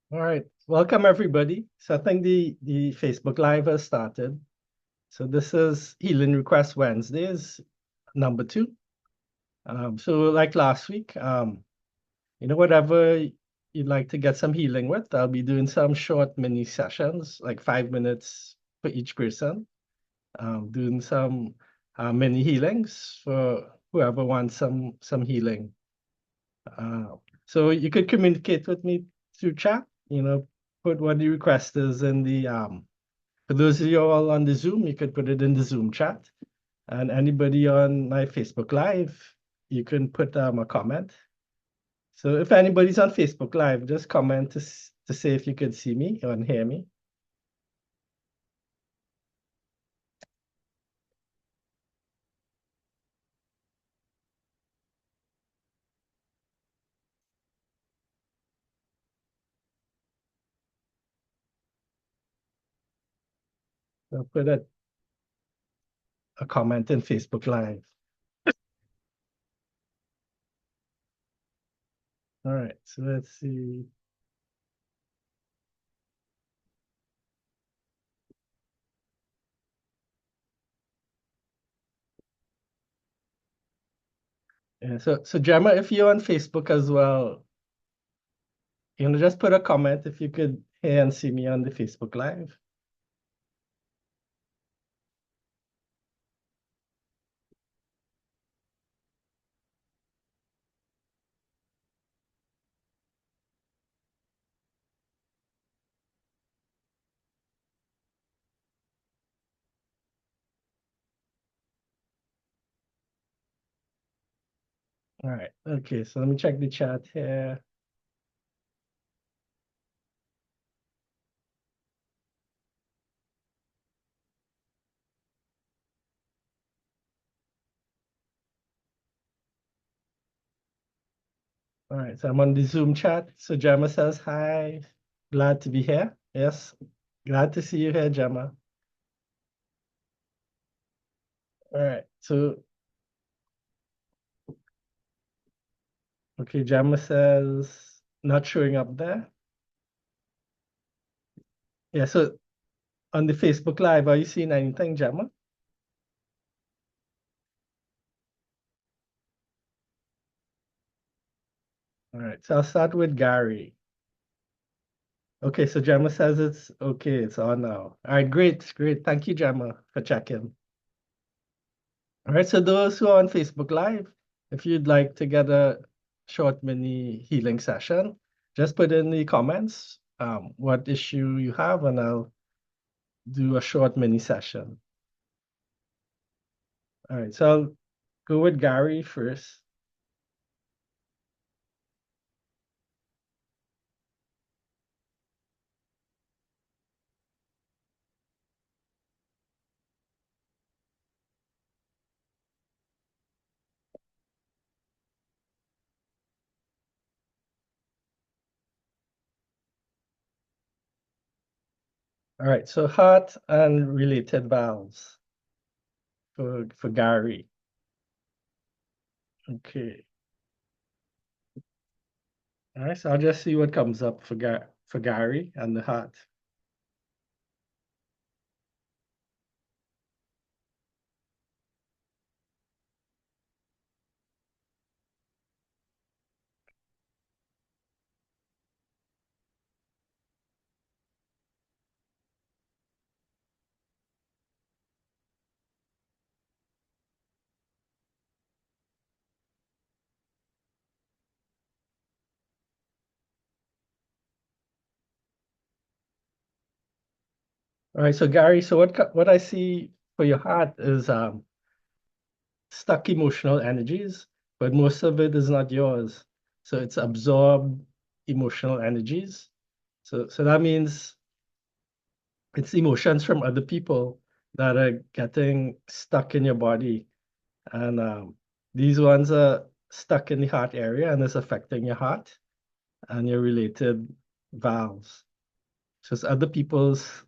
All right, welcome everybody. So I think the Facebook Live has started. So this is Healing Request Wednesdays, number two. So like last week, whatever you'd like to get some healing with, I'll be doing some short mini sessions, like 5 minutes for each person. Doing some mini healings for whoever wants some healing. Uh, so you could communicate with me through chat, put what the request is in the for those of you all on the Zoom, you could put it in the Zoom chat. And anybody on my Facebook Live, you can put a comment. So if anybody's on Facebook Live, just comment to say if you could see me or hear me. So put a comment in Facebook Live. All right, so let's see. Yeah, so Gemma, if you're on Facebook as well, just put a comment if you could hear and see me on the Facebook Live. All right, okay, so let me check the chat here. All right, so I'm on the Zoom chat. So Gemma says, hi, glad to be here. Yes, glad to see you here, Gemma. All right, so, okay, Gemma says, not showing up there. Yeah, so on the Facebook Live, are you seeing anything, Gemma? All right, so I'll start with Gary. Okay, so Gemma says it's okay, it's on now. All right, great, great. Thank you, Gemma, for checking. All right, so those who are on Facebook Live, if you'd like to get a short mini healing session, just put in the comments what issue you have, and I'll do a short mini session. All right, so I'll go with Gary first. All right, so heart and related valves for Gary. Okay. All right, so I'll just see what comes up for Gary and the heart. All right, so Gary, so what I see for your heart is stuck emotional energies, but most of it is not yours. So it's absorbed emotional energies. So that means it's emotions from other people that are getting stuck in your body. And these ones are stuck in the heart area and it's affecting your heart and your related valves. So it's other people's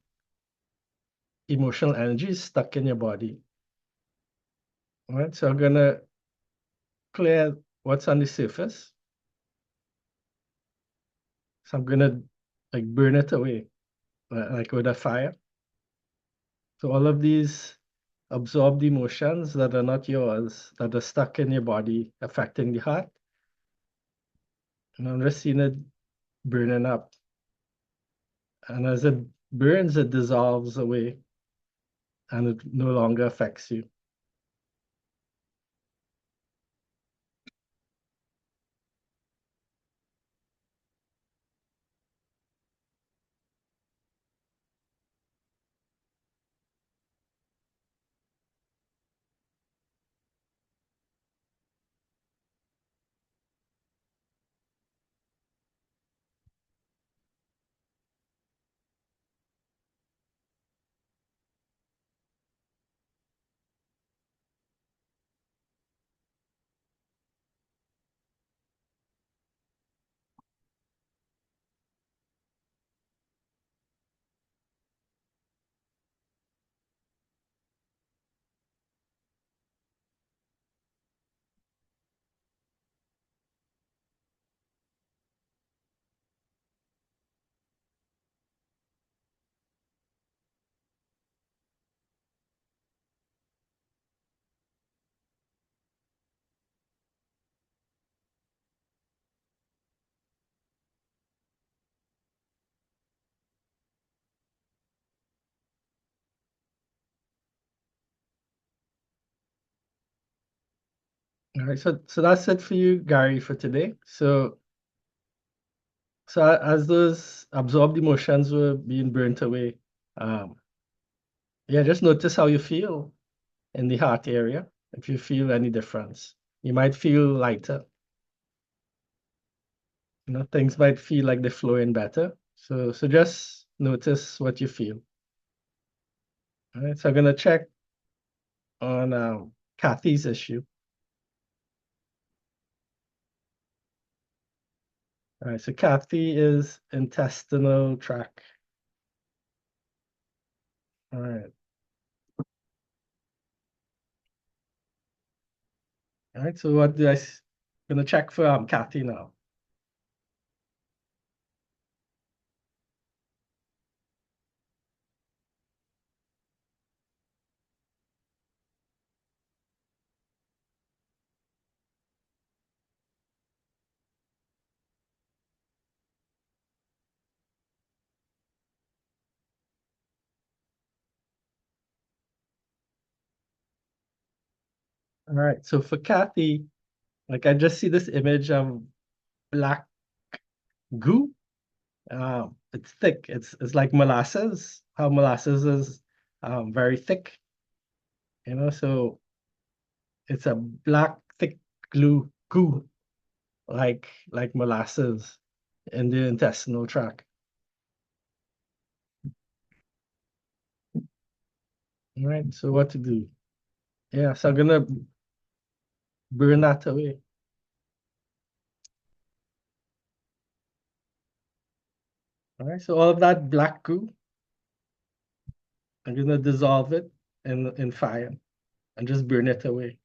emotional energies stuck in your body. All right, so I'm gonna clear what's on the surface. So I'm gonna like burn it away, like with a fire. So all of these absorbed emotions that are not yours, that are stuck in your body, affecting the heart, and I'm just seeing it burning up. And as it burns, it dissolves away and it no longer affects you. All right, so that's it for you, Gary, for today. So as those absorbed emotions were being burnt away, um, yeah, just notice how you feel in the heart area. If you feel any difference, you might feel lighter. Things might feel like they're flowing better. So just notice what you feel. All right, so I'm gonna check on Kathy's issue. All right, so Kathy is intestinal tract. All right, all right. So what do gonna check for Kathy now. All right, so for Kathy, like I just see this image of black goo. It's thick. It's like molasses. How molasses is very thick. So it's a black thick goo like molasses in the intestinal tract. All right, so what to do? Yeah, so I'm gonna burn that away. All right, so all of that black goo, I'm gonna dissolve it in fire and just burn it away.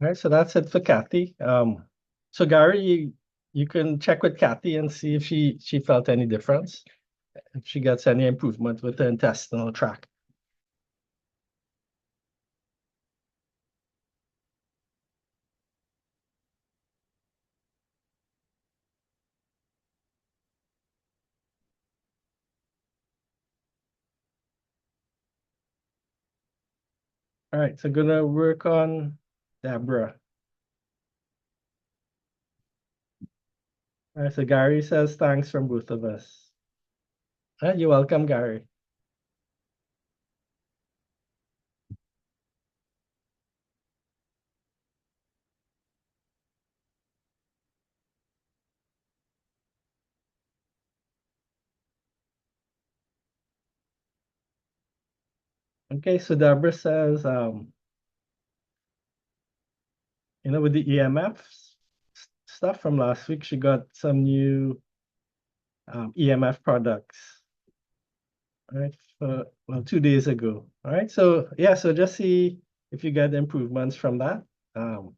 All right, so that's it for Kathy. So Gary, you can check with Kathy and see if she felt any difference, if she gets any improvement with the intestinal tract. All right, so gonna work on Deborah. All right, so Gary says thanks from both of us. You're welcome, Gary. Okay, so Deborah says, with the EMF stuff from last week, she got some new EMF products. All right, well, 2 days ago. All right, so yeah, so just see if you get improvements from that. Um,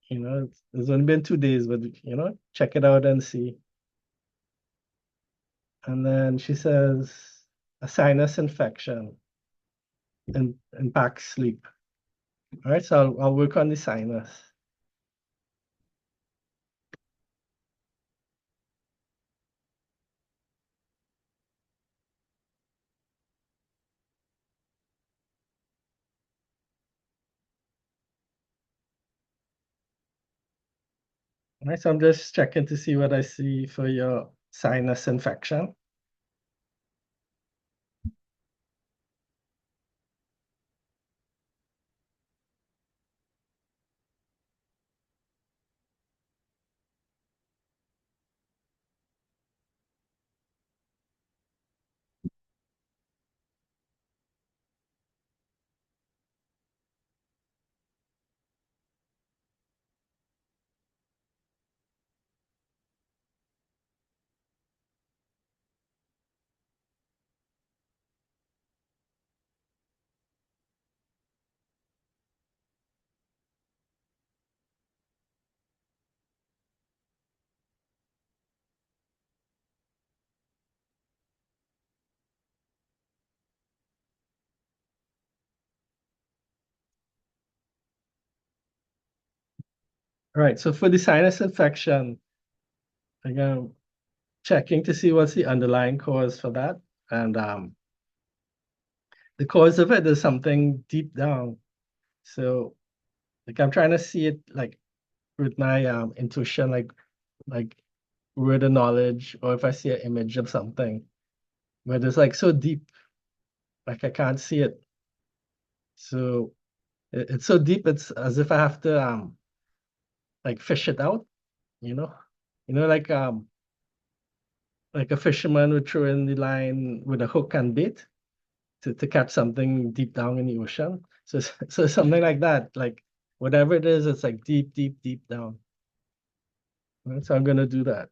it's only been 2 days, but check it out and see. And then she says a sinus infection and impacts sleep. All right, so I'll work on the sinus. All right, so I'm just checking to see what I see for your sinus infection. All right, so for the sinus infection, I'm checking to see what's the underlying cause for that. And the cause of it is something deep down. So like I'm trying to see it like with my intuition, like word of knowledge, or if I see an image of something, but it's like so deep, like I can't see it. So it's so deep, it's as if I have to like fish it out, you know? You know, like a fisherman would throw in the line with a hook and bait to catch something deep down in the ocean. So so something like that, like whatever it is, it's like deep, deep, deep down. Right? So I'm gonna do that.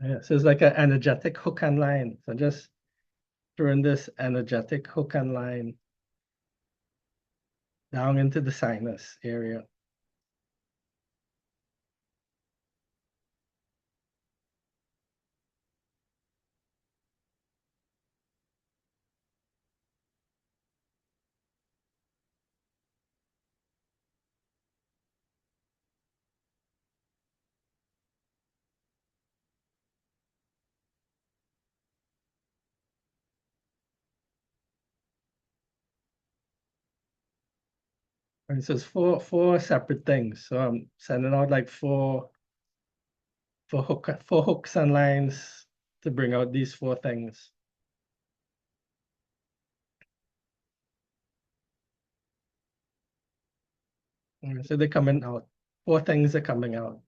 Yeah, so it's like an energetic hook and line. So just throwing this energetic hook and line down into the sinus area. And so it's four separate things. So I'm sending out like four hooks and lines to bring out these four things. So they're coming out. Four things are coming out.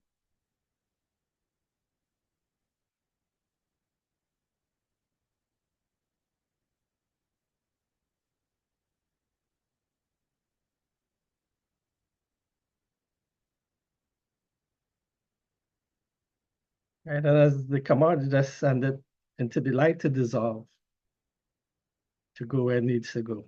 Right? And as they come out, you just send it into the light to dissolve, to go where it needs to go.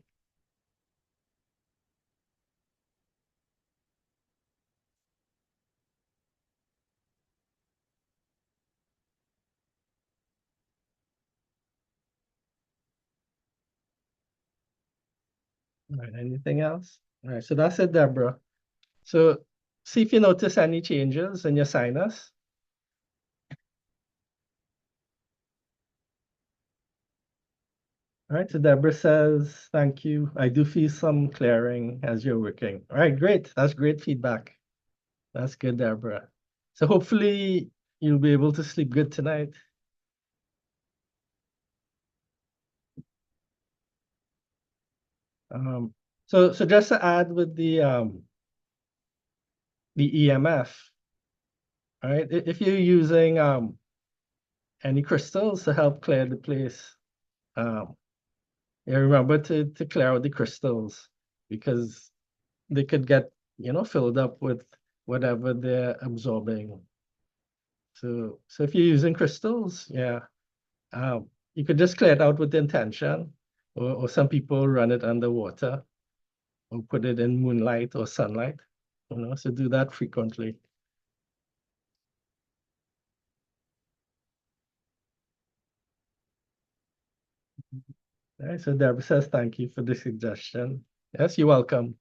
All right, anything else? All right, so that's it, Deborah. So see if you notice any changes in your sinus. All right, so Deborah says, thank you. I do feel some clearing as you're working. All right, great. That's great feedback. That's good, Deborah. So hopefully you'll be able to sleep good tonight. Um, so just to add with the EMF, all right, if you're using any crystals to help clear the place, um, yeah, remember to clear out the crystals because they could get, filled up with whatever they're absorbing. So if you're using crystals, yeah, you could just clear it out with the intention, or some people run it underwater or put it in moonlight or sunlight, so do that frequently. All right, so Deborah says thank you for the suggestion. Yes, you're welcome.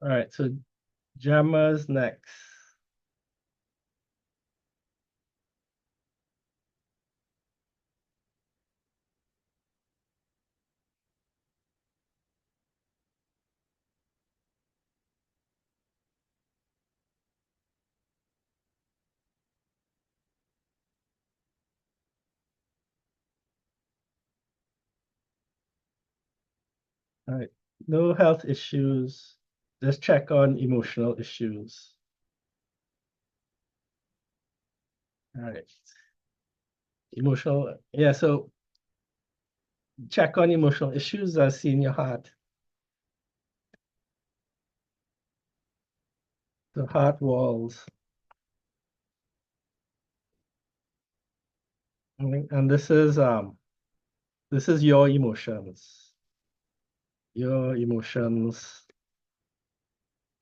All right, so Gemma's next. All right, no health issues. Just check on emotional issues. All right, emotional. Yeah, so check on emotional issues as seen in your heart. The heart walls. And this is your emotions. Your emotions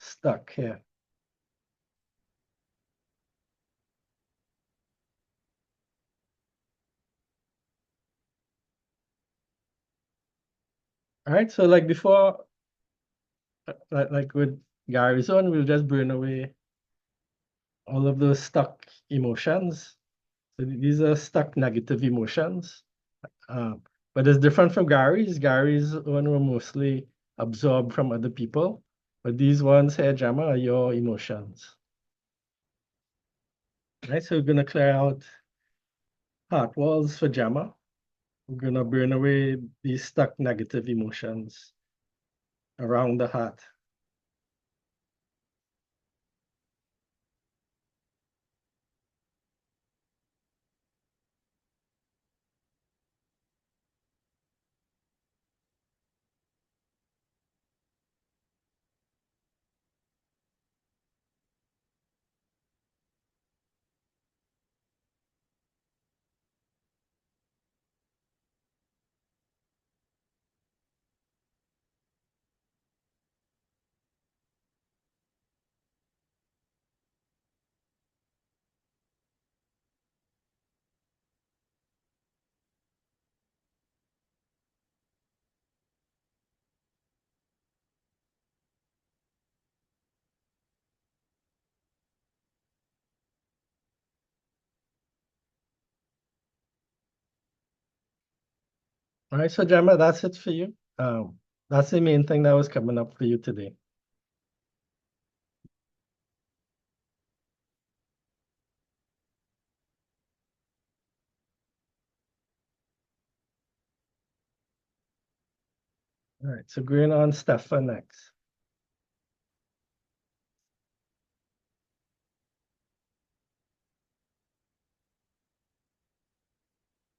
stuck here. All right, so like before, like with Gary's one, we'll just burn away all of those stuck emotions. So these are stuck negative emotions. Um, but it's different from Gary's. Gary's one were mostly absorbed from other people. But these ones here, Gemma, are your emotions. Right, so we're gonna clear out heart walls for Gemma. We're gonna burn away these stuck negative emotions around the heart. All right, so Gemma, that's it for you. That's the main thing that was coming up for you today. All right, so going on Stefan next.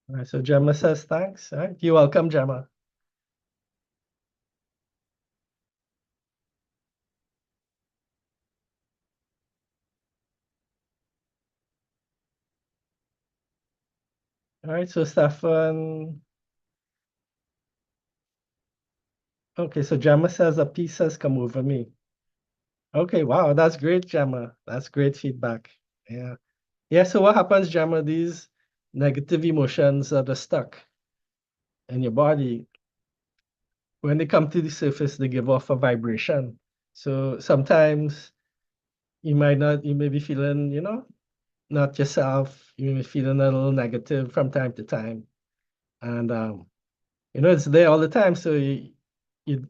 All right, so Gemma says thanks. All right, you're welcome, Gemma. All right, so Stefan. Okay, so Gemma says a piece has come over me. Okay, wow, that's great, Gemma. That's great feedback. Yeah. Yeah, so what happens, Jama, these negative emotions that are stuck in your body, when they come to the surface, they give off a vibration. So sometimes you may be feeling, not yourself. You may be feeling a little negative from time to time. And it's there all the time, so you're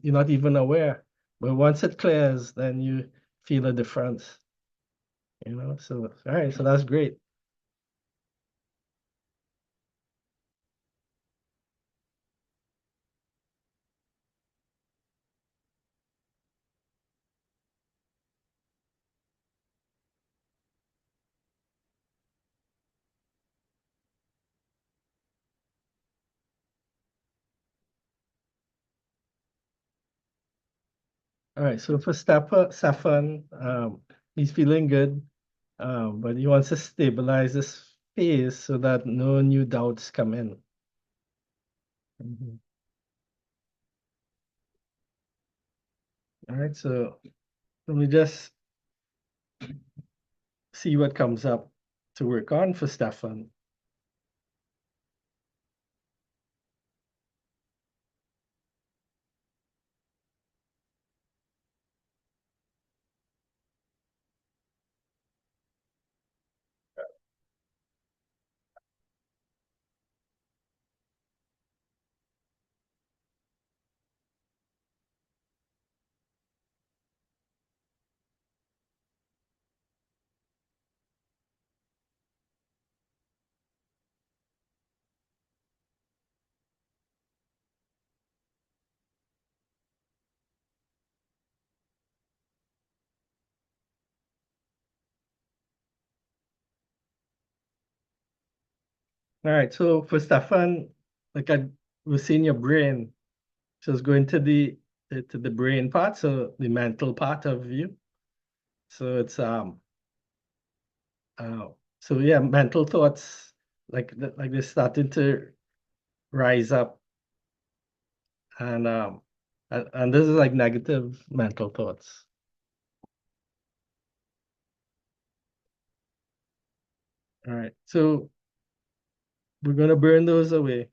not even aware. But once it clears, then you feel a difference, So all right, so that's great. All right, so for Stefan, he's feeling good, but he wants to stabilize his phase so that no new doubts come in. Mhm. All right, so let me just see what comes up to work on for Stefan. All right, so for Stefan, like I was seeing your brain, so it's going to the brain part, so the mental part of you. So it's uh so yeah, mental thoughts like they're starting to rise up, and this is like negative mental thoughts. All right, so we're gonna burn those away.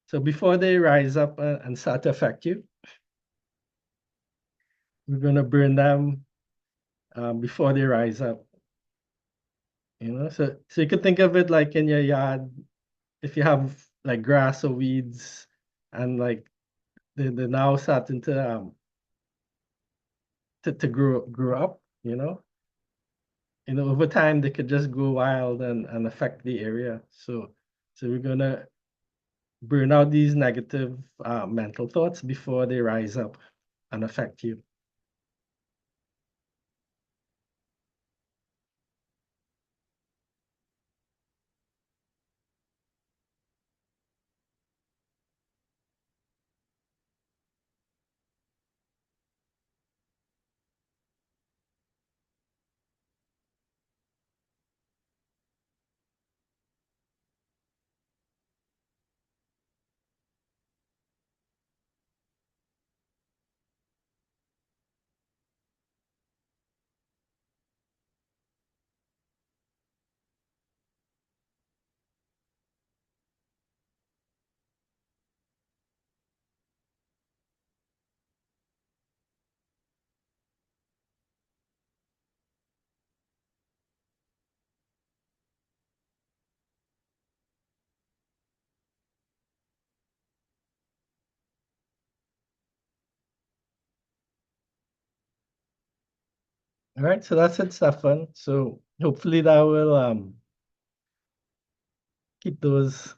So before they rise up and start to affect you, we're gonna burn them before they rise up. So you could think of it like in your yard, if you have like grass or weeds, and like they're now starting to grow up, over time they could just go wild and affect the area. So we're gonna burn out these negative mental thoughts before they rise up and affect you. All right, so that's it, Stefan. So hopefully that will keep those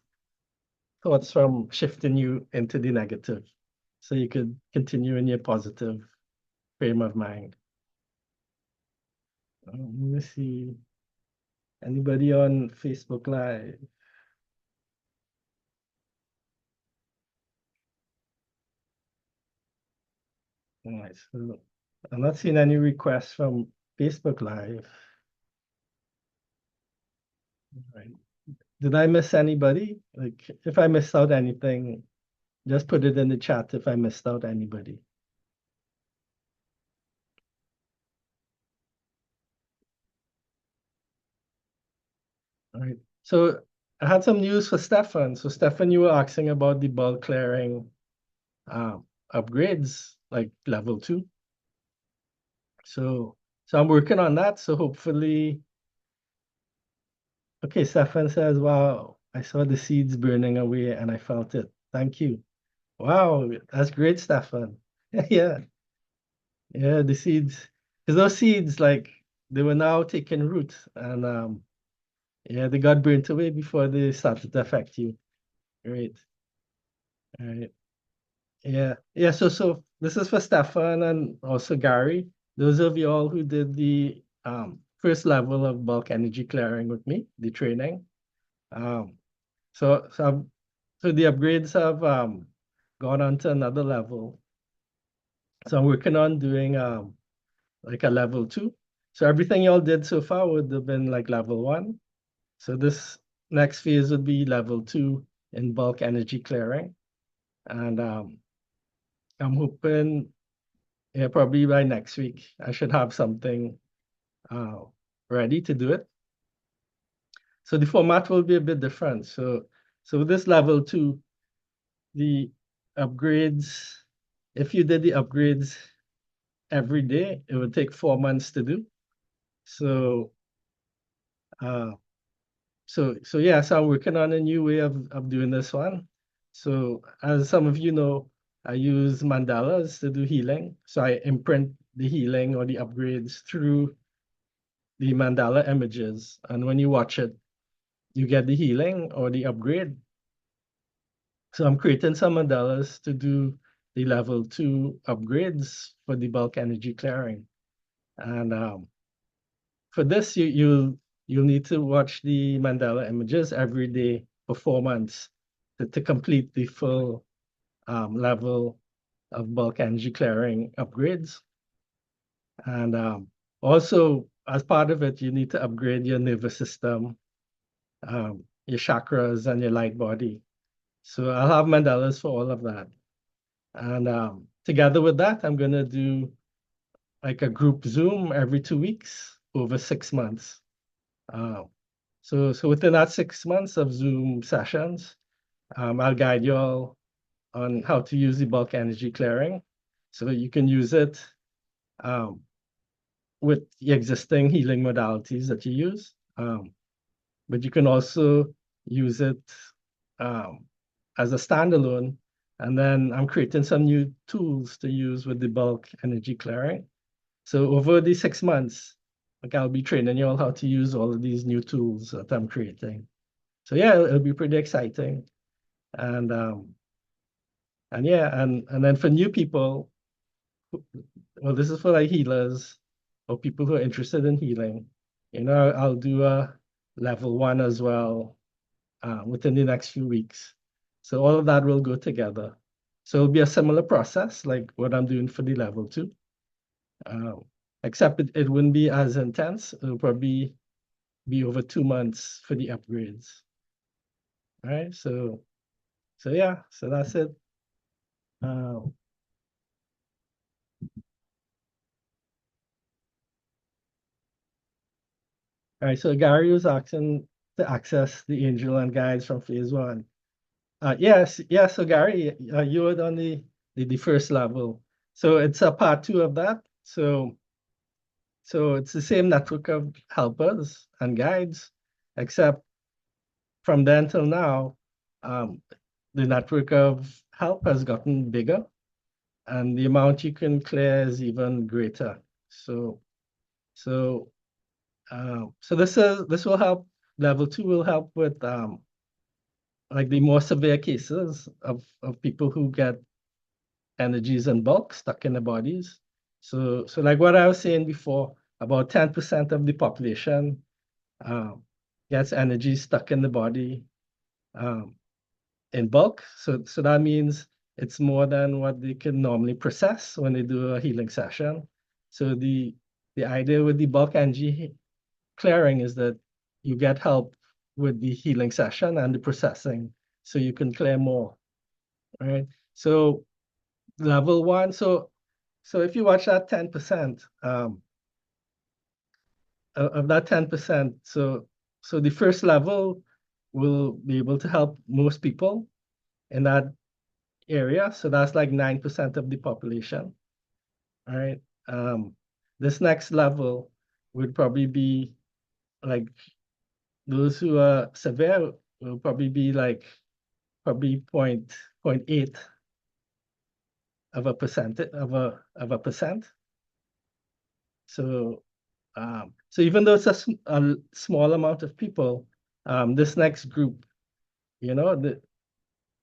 thoughts from shifting you into the negative, so you could continue in your positive frame of mind. Let me see. Anybody on Facebook Live? All right, so I'm not seeing any requests from Facebook Live. Right. Did I miss anybody? Like, if I missed out anything, just put it in the chat if I missed out anybody. All right. So I had some news for Stefan. So Stefan, you were asking about the bulk clearing um, upgrades, like level 2. So I'm working on that. So hopefully, okay, Stefan says, wow, I saw the seeds burning away and I felt it. Thank you. Wow, that's great, Stefan. Yeah, yeah, the seeds. Because those seeds, like, they were now taking root and yeah, they got burnt away before they started to affect you. Great. All right. Yeah. Yeah. So this is for Stefan and also Gary. Those of you all who did the first level of bulk energy clearing with me, the training. Um so so I've- so the upgrades have gone on to another level. So I'm working on doing like a level 2. So everything y'all did so far would have been like level 1. So this next phase would be level 2 in bulk energy clearing. And I'm hoping, yeah, probably by next week, I should have something uh, ready to do it. So the format will be a bit different. So with this level 2, the upgrades, if you did the upgrades every day, it would take 4 months to do. So uh, so yeah, so I'm working on a new way of doing this one. So as some of you know, I use mandalas to do healing. So I imprint the healing or the upgrades through the mandala images. And when you watch it, you get the healing or the upgrade. So I'm creating some mandalas to do the level 2 upgrades for the bulk energy clearing. And for this, you'll need to watch the mandala images every day for 4 months to complete the full level of bulk energy clearing upgrades. And also, as part of it, you need to upgrade your nervous system, your chakras, and your light body. So I'll have mandalas for all of that. And together with that, I'm going to do like a group Zoom every 2 weeks over 6 months. Uh, so within that 6 months of Zoom sessions, I'll guide you all on how to use the bulk energy clearing. So you can use it um, with the existing healing modalities that you use. But you can also use it um, as a standalone. And then I'm creating some new tools to use with the bulk energy clearing. So over the 6 months, like I'll be training you all how to use all of these new tools that I'm creating. So yeah, it'll be pretty exciting. And yeah, and then for new people, well, this is for like healers or people who are interested in healing. You know, I'll do a level 1 as well within the next few weeks. So all of that will go together. So it'll be a similar process like what I'm doing for the level 2, um, except it wouldn't be as intense. It'll probably be over 2 months for the upgrades. All right. So yeah. So that's it. All right. So Gary was asking to access the angel and guides from phase 1. Yes. Yeah. So Gary, you were on the first level. So it's a part 2 of that. So it's the same network of helpers and guides, except from then till now, um, the network of help has gotten bigger and the amount you can clear is even greater. So so this will help. Level 2 will help with like the more severe cases of people who get energies in bulk stuck in the bodies. So like what I was saying before, about 10% of the population um, gets energy stuck in the body um, in bulk. So that means it's more than what they can normally process when they do a healing session. So the idea with the bulk energy clearing is that you get help with the healing session and the processing, so you can clear more. Right. So level 1. So if you watch that 10%, of that 10%, So the first level will be able to help most people in that area. So that's like 9% of the population. All right. This next level would probably be like those who are severe will probably be like probably point eight of a percent. So so even though it's a small amount of people, this next group, you know,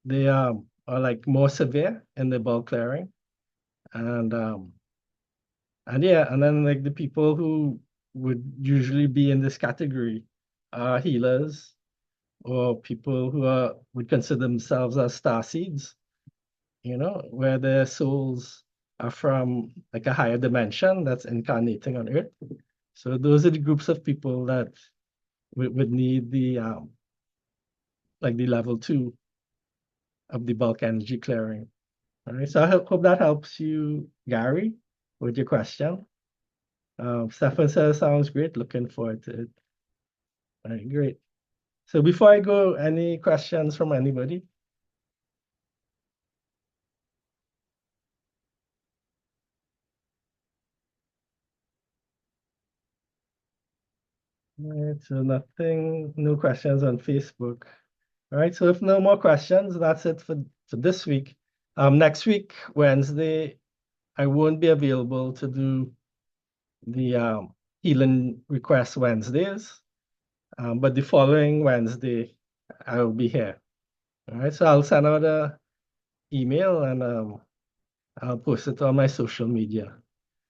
they are like more severe in the bulk clearing, and yeah, and then like the people who would usually be in this category are healers or people who are would consider themselves as star seeds, you know, where their souls are from like a higher dimension that's incarnating on Earth. So those are the groups of people that would need the like the level 2 of the bulk energy clearing. All right. So I hope that helps you, Gary, with your question. Stefan says sounds great. Looking forward to it. All right, great. So before I go, any questions from anybody? All right, so nothing, no questions on Facebook. All right, so if no more questions, that's it for this week. Next week, Wednesday, I won't be available to do the Healing Request Wednesdays, but the following Wednesday, I will be here. All right, so I'll send out a email and I'll post it on my social media.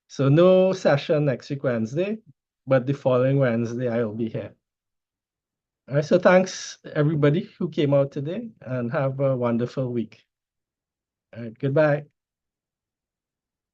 So no session next week Wednesday, but the following Wednesday I will be here. All right, so thanks everybody who came out today and have a wonderful week. All right, goodbye.